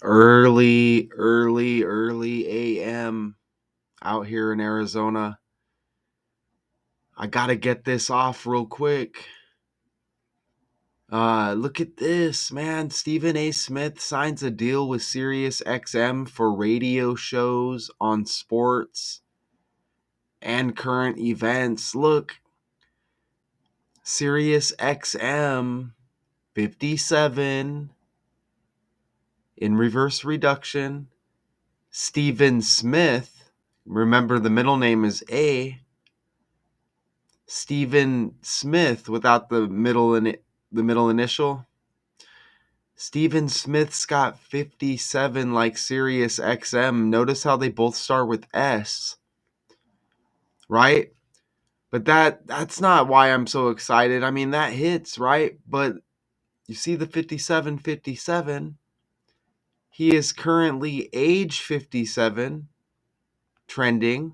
Early AM out here in Arizona. I gotta get this off real quick. Look at this, man. Stephen A. Smith signs a deal with SiriusXM for radio shows on sports and current events. Look, SiriusXM 57 in reverse reduction. Stephen Smith, remember the middle name is A. Stephen Smith without the middle initial. Stephen Smith's got 57 like Sirius XM. Notice how they both start with S, right? But that's not why I'm so excited. I mean, that hits, right? But you see the 57. He is currently age 57, trending.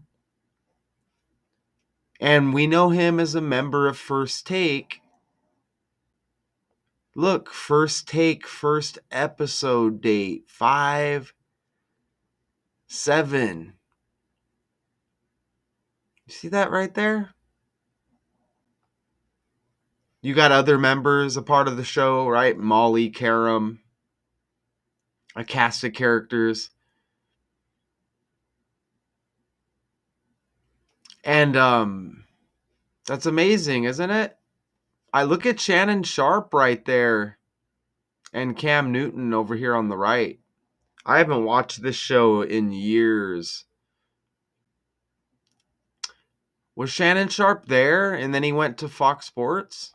And we know him as a member of First Take. Look, First Take, first episode date, 5/7. You see that right there? You got other members a part of the show, right? Molly, Karam, a cast of characters. And that's amazing, isn't it? I look at Shannon Sharp right there and Cam Newton over here on the right. I haven't watched this show in years. Was Shannon Sharp there and then he went to Fox Sports?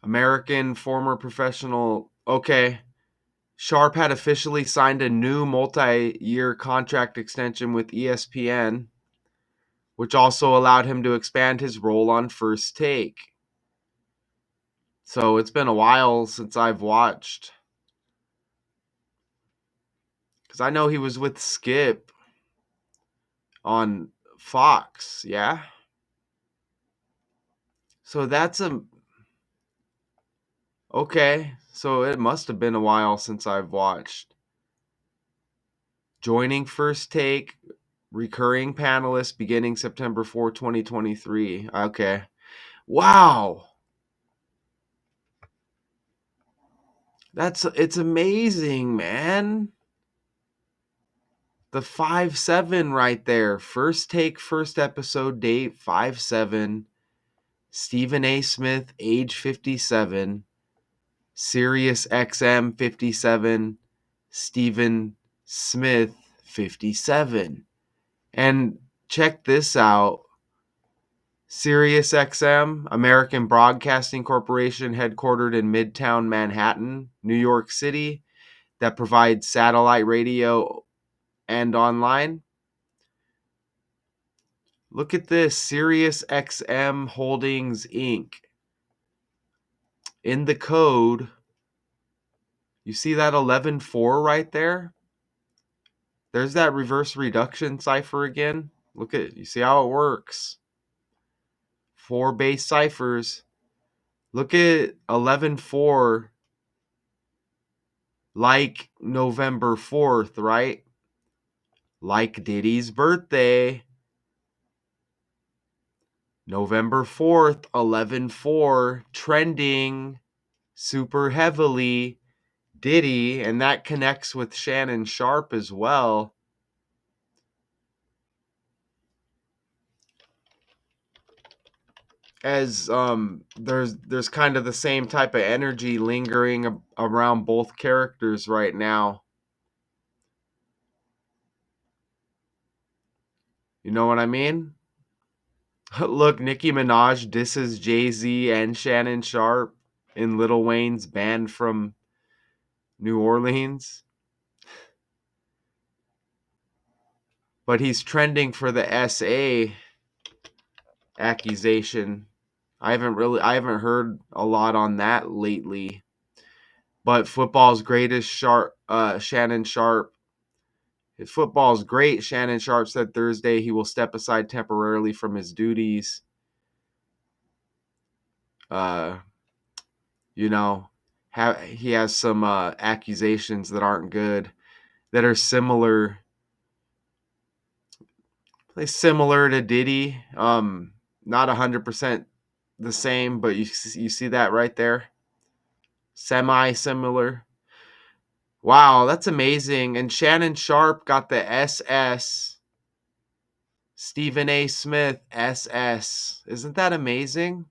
American former professional. Okay. Sharp had officially signed a new multi-year contract extension with ESPN, which also allowed him to expand his role on First Take. So it's been a while since I've watched. Because I know he was with Skip on Fox, yeah? So that's a... Okay, so it must have been a while since I've watched. Joining First Take, recurring panelist beginning September 4, 2023. Okay. Wow. It's amazing, man. The 5/7 right there. First Take, first episode date, 5/7. Stephen A. Smith, age 57. Sirius XM 57. Stephen Smith 57. And check this out. SiriusXM, American Broadcasting Corporation, headquartered in Midtown Manhattan, New York City, that provides satellite radio and online. Look at this, SiriusXM Holdings Inc. In the code, you see that 11.4 right there? There's that reverse reduction cipher again. Look at it. You see how it works. 4 base ciphers. Look at 11.4 like November 4th, right? Like Diddy's birthday. November 4th, 11.4, trending super heavily. Diddy, and that connects with Shannon Sharp as well. As there's kind of the same type of energy lingering around both characters right now. You know what I mean? Look, Nicki Minaj disses Jay-Z and Shannon Sharp in Lil Wayne's band from New Orleans. But he's trending for the SA accusation. I haven't heard a lot on that lately. But football's greatest Shannon Sharp His football is great. Shannon Sharp said Thursday he will step aside temporarily from his duties. You know, he has some accusations that aren't good, that are similar to Diddy. Not 100% the same, but you see that right there, semi-similar. Wow, that's amazing. And Shannon Sharp got the SS. Stephen A. Smith SS. Isn't that amazing?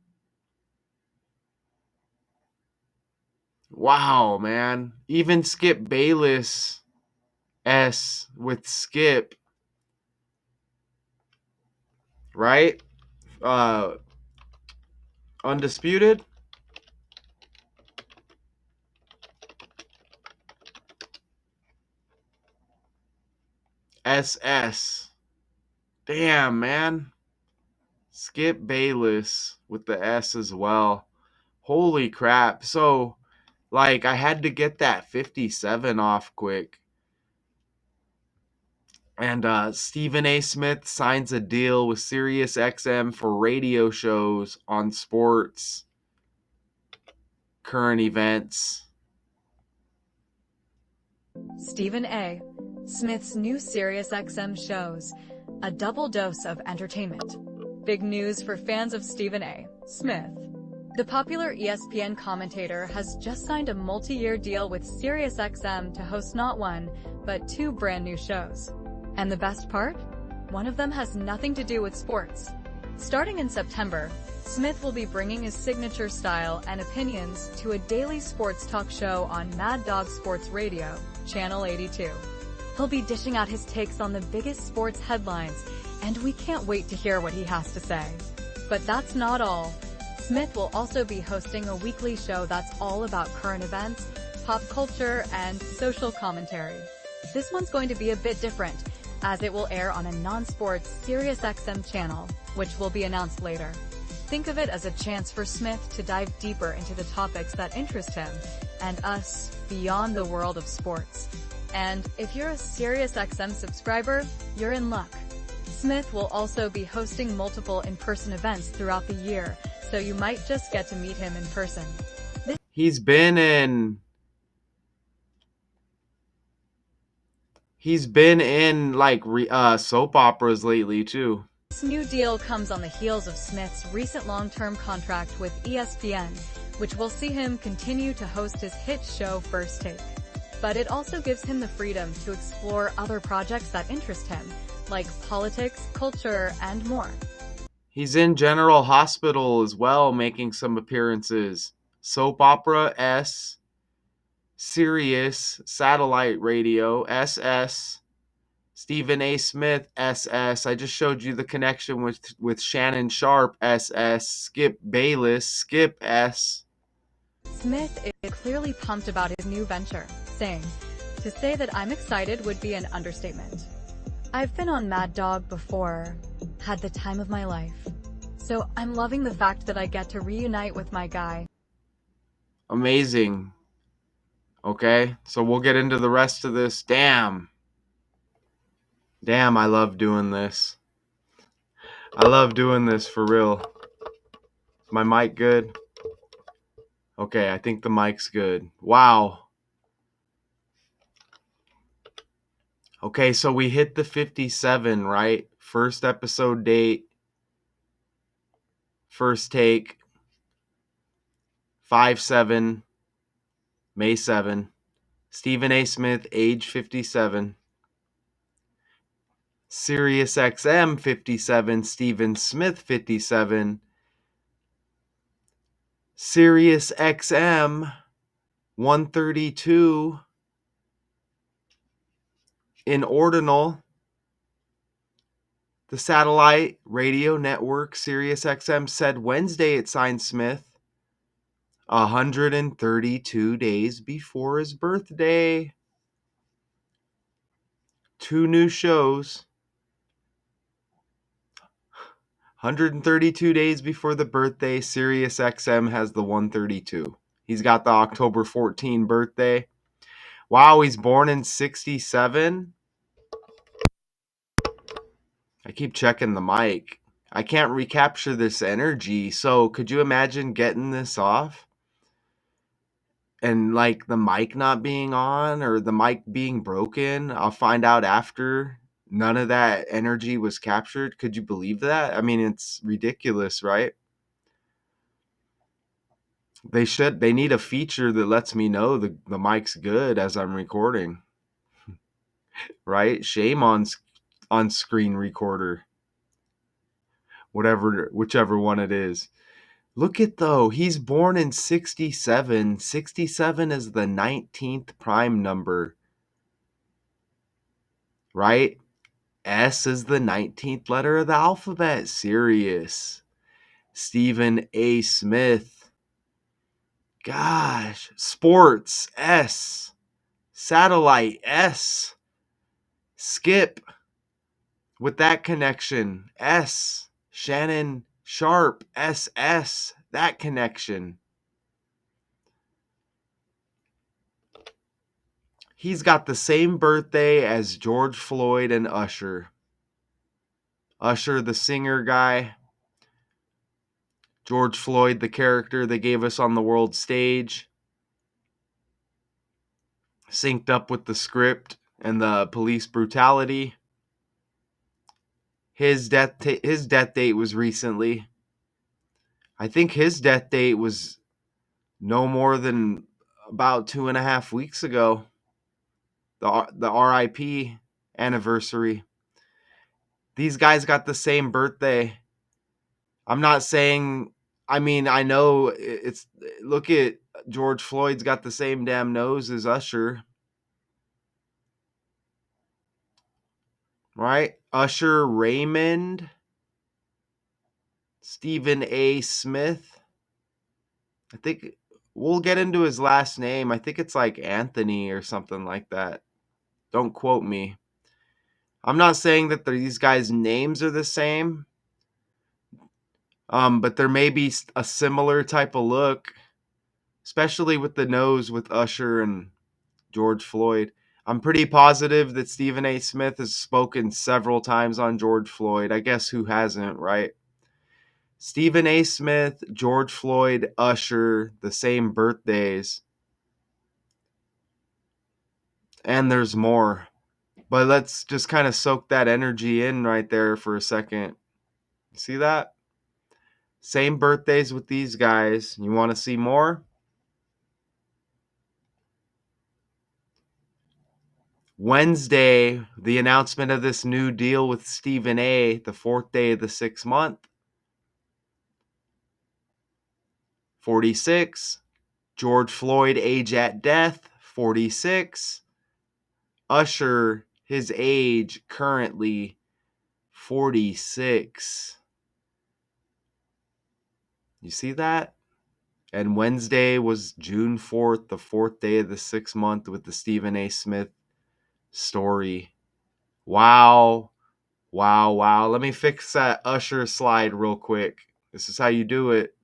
Wow, man. Even Skip Bayless S with Skip, right? Undisputed SS. Damn, man. Skip Bayless with the S as well. Holy crap. So, like, I had to get that 57 off quick. And Stephen A. Smith signs a deal with SiriusXM for radio shows on sports, current events. Stephen A. Smith's new SiriusXM shows, a double dose of entertainment. Big news for fans of Stephen A. Smith. The popular ESPN commentator has just signed a multi-year deal with SiriusXM to host not one, but two brand new shows. And the best part? One of them has nothing to do with sports. Starting in September, Smith will be bringing his signature style and opinions to a daily sports talk show on Mad Dog Sports Radio, Channel 82. He'll be dishing out his takes on the biggest sports headlines, and we can't wait to hear what he has to say. But that's not all. Smith will also be hosting a weekly show that's all about current events, pop culture, and social commentary. This one's going to be a bit different, as it will air on a non-sports SiriusXM channel, which will be announced later. Think of it as a chance for Smith to dive deeper into the topics that interest him and us beyond the world of sports. And if you're a SiriusXM subscriber, you're in luck. Smith will also be hosting multiple in-person events throughout the year, so you might just get to meet him in person. He's been in like soap operas lately too. This new deal comes on the heels of Smith's recent long-term contract with ESPN, which will see him continue to host his hit show First Take. But it also gives him the freedom to explore other projects that interest him, like politics, culture, and more. He's in General Hospital as well, making some appearances. Soap opera S, Sirius Satellite Radio SS, Stephen A. Smith SS. I just showed you the connection with Shannon Sharp SS, Skip Bayless Skip S. Smith is clearly pumped about his new venture, saying, "To say that I'm excited would be an understatement. I've been on Mad Dog before, had the time of my life. So I'm loving the fact that I get to reunite with my guy." Amazing. Okay, so we'll get into the rest of this. Damn, I love doing this. I love doing this for real. Is my mic good? Okay, I think the mic's good. Wow. Okay, so we hit the 57, right? First episode date, first take, 5/7, May 7. Stephen A. Smith, age 57. Sirius XM 57, Stephen Smith 57. Sirius XM 132 in Ordinal. The satellite radio network SiriusXM said Wednesday it signed Smith 132 days before his birthday. Two new shows. 132 days before the birthday, SiriusXM has the 132. He's got the October 14 birthday. Wow, he's born in 67. I keep checking the mic. I can't recapture this energy. So could you imagine getting this off? And like the mic not being on or the mic being broken? I'll find out after none of that energy was captured. Could you believe that? I mean, it's ridiculous, right? They need a feature that lets me know the mic's good as I'm recording, right? Shame on screen recorder, whichever one it is. Look at though, he's born in 67. 67 is the 19th prime number, right? S is the 19th letter of the alphabet. Sirius. Stephen A. Smith. Gosh. Sports. S. Satellite. S. Skip. With that connection. S. Shannon Sharp. SS. That connection. He's got the same birthday as George Floyd and Usher. Usher, the singer guy. George Floyd, the character they gave us on the world stage. Synced up with the script and the police brutality. His death date was recently. I think his death date was no more than about 2.5 weeks ago. The RIP anniversary. These guys got the same birthday. I'm not saying. I mean, I know it's. Look at George Floyd's got the same damn nose as Usher. Right? Usher Raymond, Stephen A. Smith. I think we'll get into his last name. I think it's like Anthony or something like that. Don't quote me. I'm not saying that these guys' names are the same, but there may be a similar type of look, especially with the nose with Usher and George Floyd. I'm pretty positive that Stephen A. Smith has spoken several times on George Floyd. I guess who hasn't, right? Stephen A. Smith, George Floyd, Usher, the same birthdays. And there's more. But let's just kind of soak that energy in right there for a second. See that? Same birthdays with these guys. You want to see more? Wednesday, the announcement of this new deal with Stephen A., the fourth day of the 6th month. 46. George Floyd, age at death, 46. Usher, his age currently 46. You see that? And Wednesday was June 4th, the fourth day of the 6th month with the Stephen A. Smith story. Wow. Wow, wow. Let me fix that Usher slide real quick. This is how you do it.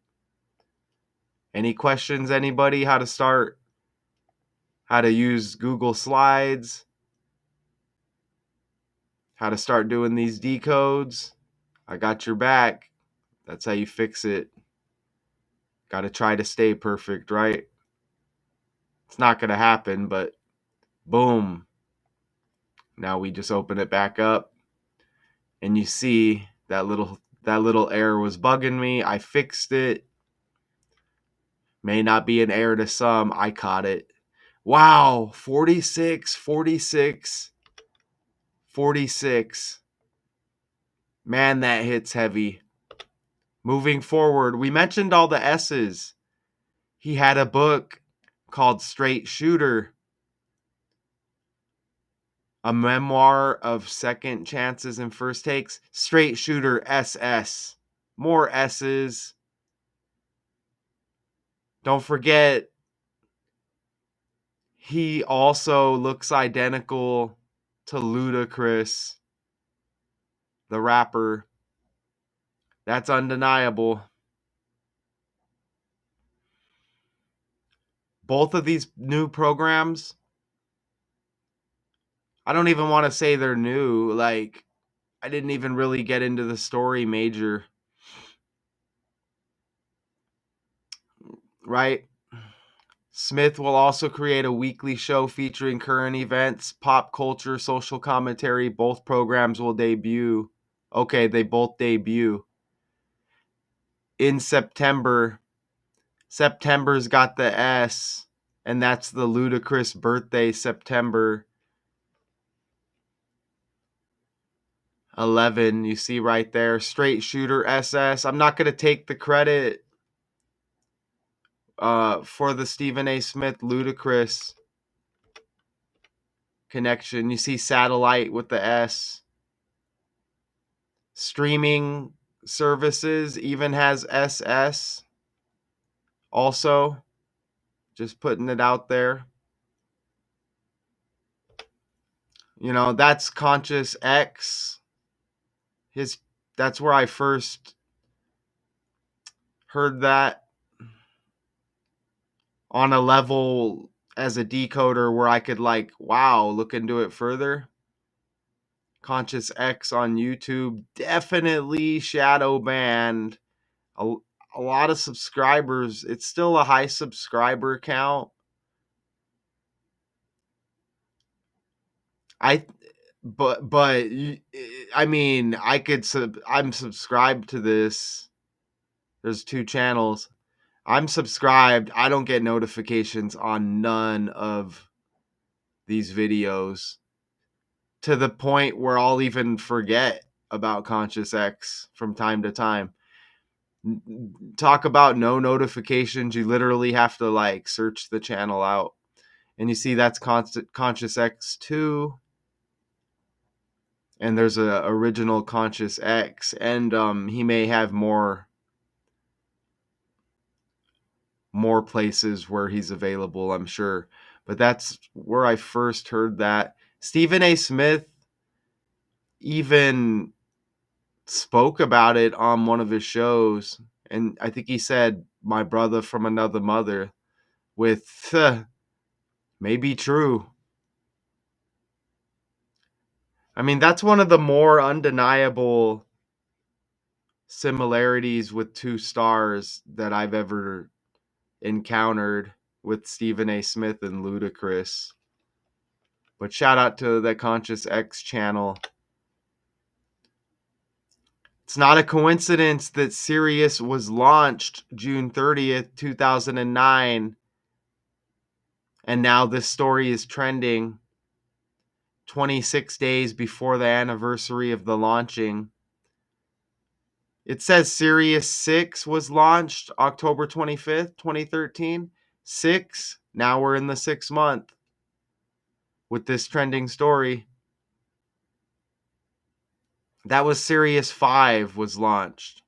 Any questions, anybody? How to start? How to use Google Slides? How to start doing these decodes? I got your back. That's how you fix it. Got to try to stay perfect, right? It's not going to happen, but boom. Now we just open it back up and you see that little error was bugging me. I fixed it. May not be an error to some. I caught it. Wow, 46, 46, 46. Man, that hits heavy. Moving forward, we mentioned all the S's. He had a book called Straight Shooter, a memoir of second chances and first takes. Straight Shooter SS. More S's. Don't forget, he also looks identical to Ludacris, the rapper. That's undeniable. Both of these new programs, I don't even want to say they're new. Like, I didn't even really get into the story major, right? Smith will also create a weekly show featuring current events, pop culture, social commentary. Both programs will debut. Okay, they both debut in September. September's got the S, and that's the Ludacris birthday, September 11. You see right there, Straight Shooter SS. I'm not going to take the credit for the Stephen A. Smith Ludacris connection. You see Satellite with the S. Streaming services even has SS also. Just putting it out there. You know, that's Conscious X. That's where I first heard that on a level as a decoder where I could like, wow, look into it further. Conscious X on YouTube, definitely shadow banned. A, a lot of subscribers. It's still a high subscriber count. I but I mean, I'm subscribed to this. There's two channels. I'm subscribed. I don't get notifications on none of these videos to the point where I'll even forget about Conscious X from time to time. Talk about no notifications. You literally have to like search the channel out. And you see that's Conscious X2, and there's a original Conscious X, and he may have more places where he's available, I'm sure. But that's where I first heard that. Stephen A. Smith even spoke about it on one of his shows, and I think he said my brother from another mother, with maybe true. I mean, that's one of the more undeniable similarities with two stars that I've ever encountered, with Stephen A. Smith and Ludacris. But shout out to the Conscious X channel. It's not a coincidence that Sirius was launched June 30th, 2009, and now this story is trending 26 days before the anniversary of the launching. It says Sirius 6 was launched October 25th, 2013. 6, now we're in the 6th month with this trending story. That was Sirius 5 was launched.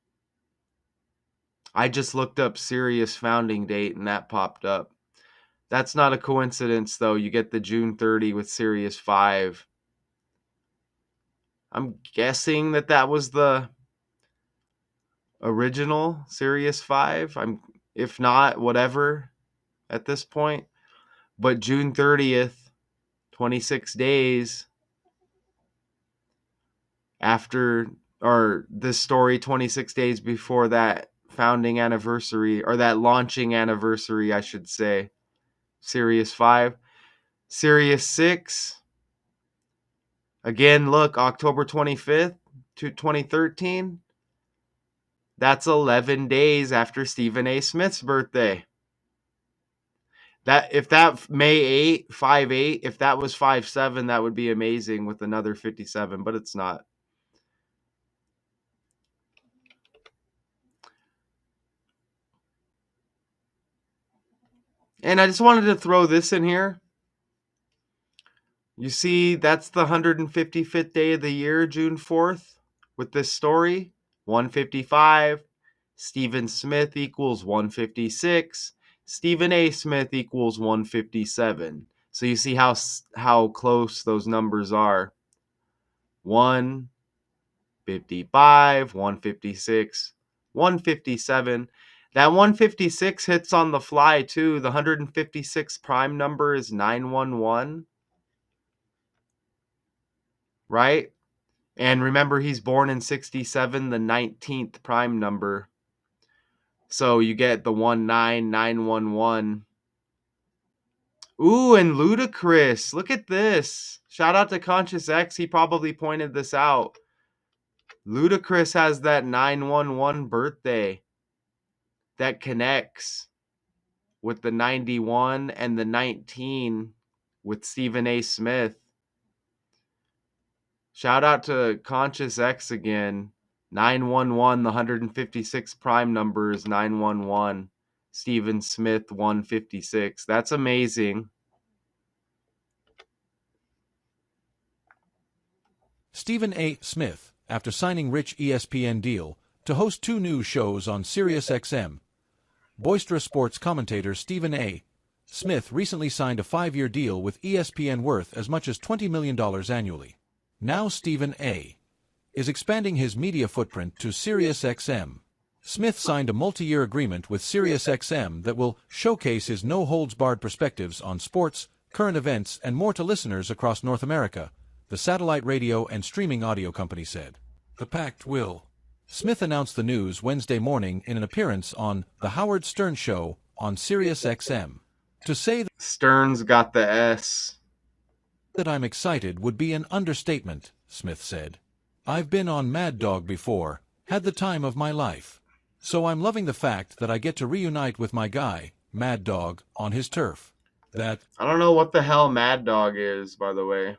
I just looked up Sirius founding date and that popped up. That's not a coincidence though. You get the June 30 with Sirius 5. I'm guessing that was the original Sirius 5. If not, whatever at this point. But June 30th, 26 days after, or this story 26 days before that founding anniversary, or that launching anniversary, I should say. Sirius 5. Sirius 6. Again, look, October 25th, 2013. That's 11 days after Stephen A. Smith's birthday. That if that May 8, 5-8, if that was 5-7, that would be amazing with another 57, but it's not. And I just wanted to throw this in here. You see, that's the 155th day of the year, June 4th, with this story. 155. Stephen Smith equals 156. Stephen A. Smith equals 157. So you see how close those numbers are. 155, 156, 157. That 156 hits on the fly too. The 156 prime number is 911. Right? And remember, he's born in 67, the 19th prime number. So you get the 19911. Ooh, and Ludacris. Look at this. Shout out to Conscious X. He probably pointed this out. Ludacris has that 911 birthday that connects with the 91 and the 19 with Stephen A. Smith. Shout out to Conscious X again. 911, the 156 prime number is 911. Stephen Smith 156. That's amazing. Stephen A. Smith, after signing rich ESPN deal to host 2 news shows on SiriusXM. Boisterous sports commentator Stephen A. Smith recently signed a 5-year deal with ESPN worth as much as $20 million annually. Now Stephen A. is expanding his media footprint to SiriusXM. Smith signed a multi-year agreement with SiriusXM that will showcase his no-holds-barred perspectives on sports, current events, and more to listeners across North America, the satellite radio and streaming audio company said. The pact will. Smith announced the news Wednesday morning in an appearance on The Howard Stern Show on SiriusXM. To say Stern's got the S. that I'm excited would be an understatement, Smith said. I've been on Mad Dog before, had the time of my life. So I'm loving the fact that I get to reunite with my guy, Mad Dog, on his turf. That, I don't know what the hell Mad Dog is, by the way.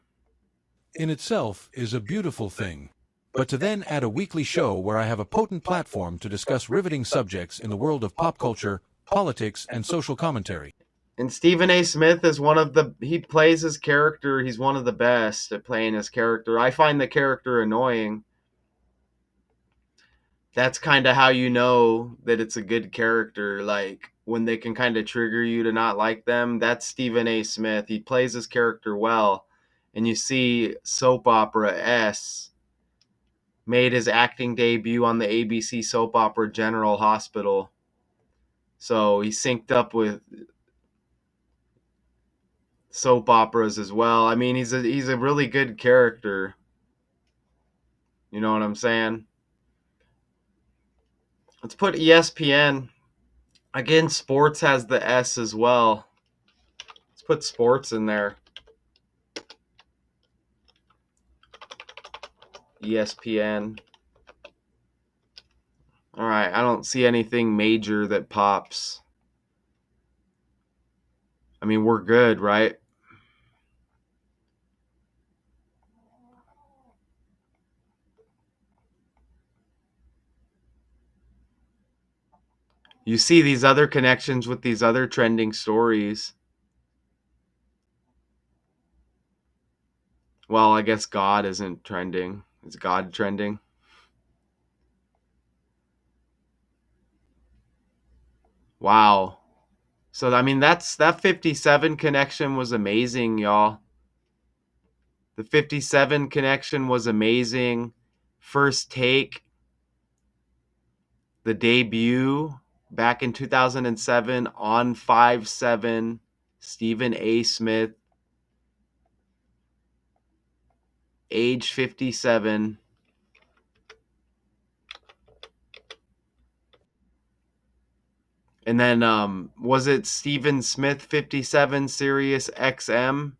in itself, is a beautiful thing. But to then add a weekly show where I have a potent platform to discuss riveting subjects in the world of pop culture, politics, and social commentary. And Stephen A. Smith is he plays his character. He's one of the best at playing his character. I find the character annoying. That's kind of how you know that it's a good character. Like when they can kind of trigger you to not like them. That's Stephen A. Smith. He plays his character well. And you see soap opera S made his acting debut on the ABC soap opera General Hospital. So he synced up with soap operas as well. I mean, he's a really good character. You know what I'm saying? Let's put ESPN. Again, sports has the S as well. Let's put sports in there. ESPN. All right, I don't see anything major that pops. I mean, we're good, right? You see these other connections with these other trending stories. Well, I guess God isn't trending. Is God trending? Wow. So I mean that 57 connection was amazing, y'all. The 57 connection was amazing. First Take, the debut back in 2007 on 5/7, Stephen A. Smith, age 57. And then was it Stephen Smith 57 Sirius XM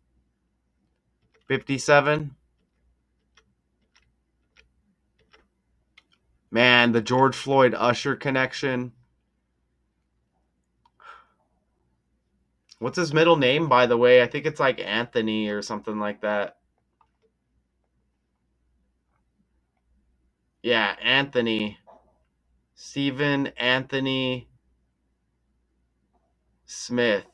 57? Man, the George Floyd Usher connection. What's his middle name, by the way? I think it's like Anthony or something like that. Yeah, Anthony. Stephen Anthony Smith.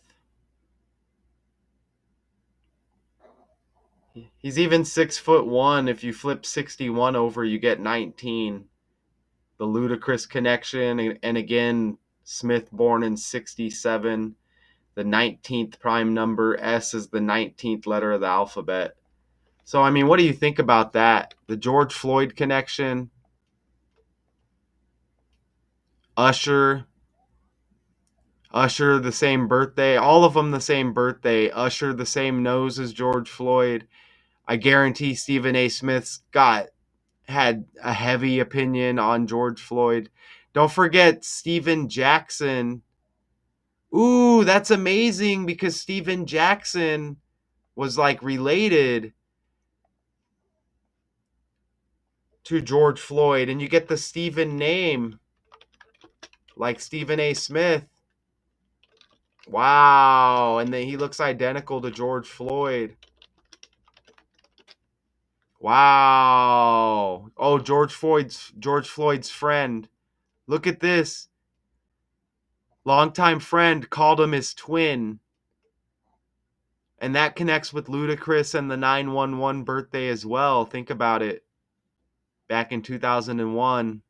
He's even 6'1". If you flip 61 over, you get 19. The Ludacris connection, and again, Smith born in 67. The 19th prime number. S is the 19th letter of the alphabet. So, I mean, what do you think about that? The George Floyd connection. Usher, the same birthday. All of them the same birthday. Usher, the same nose as George Floyd. I guarantee Stephen A. Smith's got had a heavy opinion on George Floyd. Don't forget Steven Jackson. Ooh, that's amazing because Steven Jackson was like related to George Floyd, and you get the Stephen name, like Stephen A. Smith. Wow, and then he looks identical to George Floyd. Wow. Oh, George Floyd's friend. Look at this. Longtime friend called him his twin. And that connects with Ludacris and the 911 birthday as well. Think about it. Back in 2001,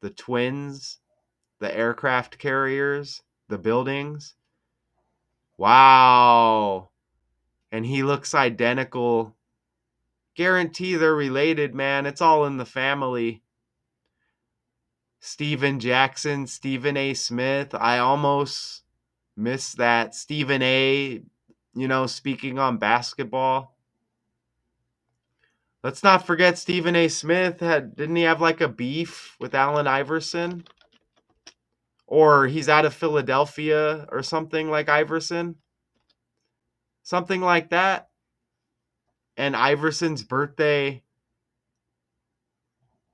the twins, the aircraft carriers, the buildings. Wow. And he looks identical. Guarantee they're related, man. It's all in the family. Steven Jackson, Stephen A. Smith. I almost missed that. Stephen A., speaking on basketball. Let's not forget Stephen A. Smith didn't he have like a beef with Allen Iverson? Or he's out of Philadelphia or something like Iverson? Something like that. And Iverson's birthday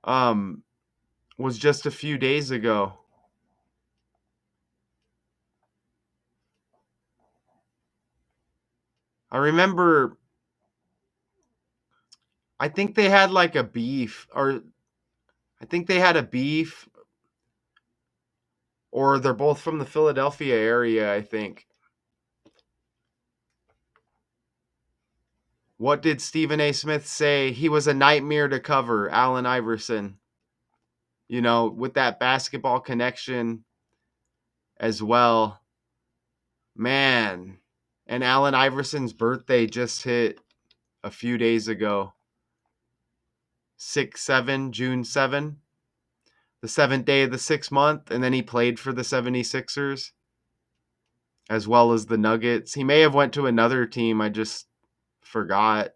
um was just a few days ago. I remember I think they had like a beef or I think they had a beef or they're both from the Philadelphia area, I think. What did Stephen A. Smith say? He was a nightmare to cover, Allen Iverson. With that basketball connection as well. Man. And Allen Iverson's birthday just hit a few days ago. June 7, the 7th day of the 6th month. And then he played for the 76ers as well as the Nuggets. He may have went to another team. I just forgot.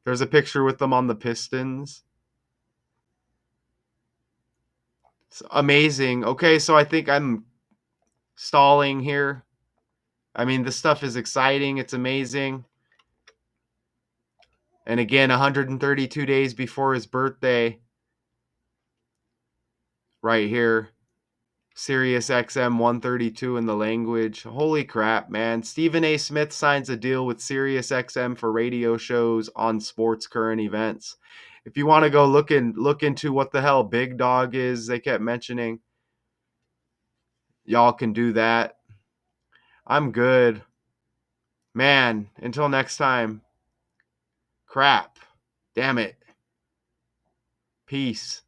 There's a picture with them on the Pistons. It's amazing. Okay, so I think I'm stalling here. I mean, this stuff is exciting. It's amazing. And again, 132 days before his birthday, right here, SiriusXM 132 in the language. Holy crap, man. Stephen A. Smith signs a deal with SiriusXM for radio shows on sports current events. If you want to go look into what the hell Big Dog is, they kept mentioning, y'all can do that. I'm good. Man, until next time. Crap. Damn it. Peace.